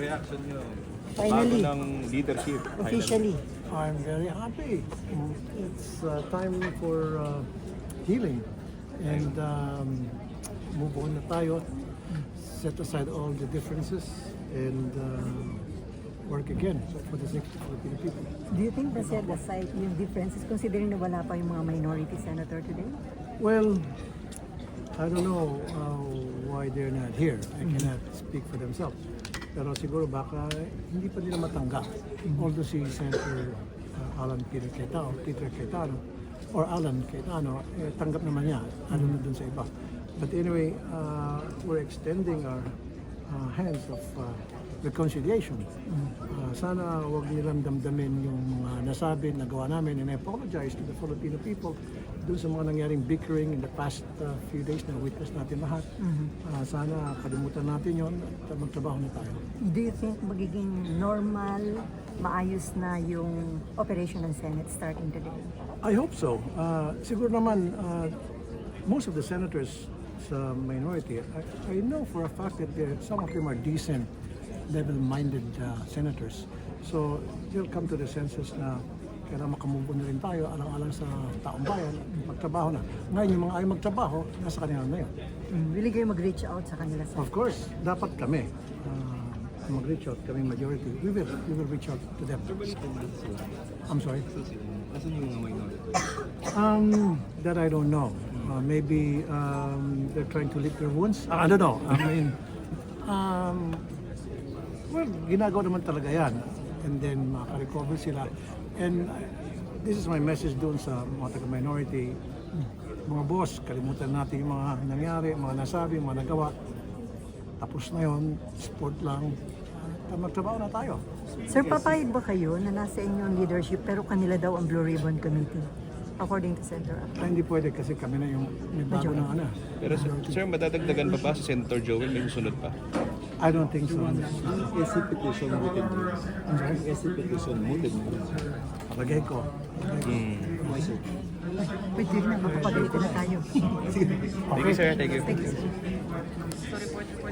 reaction nyo? Finally. Bago ng leadership. Officially. I'm very happy. It's time for healing and move on na tayo. Set aside all the differences and work again for the sake of the Filipino people. Do you think na set aside yung differences considering na wala pa yung mga minority senator today? Well, I don't know why they're not here. I cannot speak for themselves. Pero siguro baka hindi pa nila matanggap. Although si Senator Alan Peter Cayetano or Alan Cayetano, tanggap naman niya. Ano na dun sa iba. But anyway, we're extending our hands of reconciliation. Sana huwag nilang damdamin yung mga nasabi, nagawa namin, and I apologize to the Filipino people doon sa mga nangyaring bickering in the past few days na witness natin lahat. Sana kalimutan natin yon at magtrabaho na tayo. Do you think magiging normal, maayos na yung operation ng Senate starting today? I hope so. Siguro naman, most of the senators sa minority, I know for a fact that some of them are decent, level-minded senators. So they'll come to the senses na kailangan makamove on na rin tayo alang-alang sa taong bayan, magtrabaho na. Ngayon yung mga ayaw magtrabaho, nasa kanila na yun. Will kayo mag-reach out sa kanila? Of course, dapat kami mag-reach out, kaming majority. We will reach out to them. I'm sorry? Asan yung mga minority? That I don't know. Maybe they're trying to lick their wounds. I don't know. I mean, well, ginagawa naman talaga yan. And then maka-recover sila. And this is my message doon sa mga taga-minority. Mga boss, kalimutan natin yung mga nangyari, mga nasabi, mga nagawa. Tapos na yun, sport lang. Magtrabaho na tayo. Sir, papayag ba kayo na nasa inyong leadership pero kanila daw ang Blue Ribbon Committee? According to Senator Act. Hindi pwede kasi kami na yung may bago ng ano. Pero sir, madadagdagan pa ba si Senator Joel? May susunod pa? I don't think so. SC petition mooted mo. I'm sorry? SC petition mooted mo. Lagay ko. Wait, na, mapapagalitan na tayo. Thank you, sir. Thank you. Thank you, sir.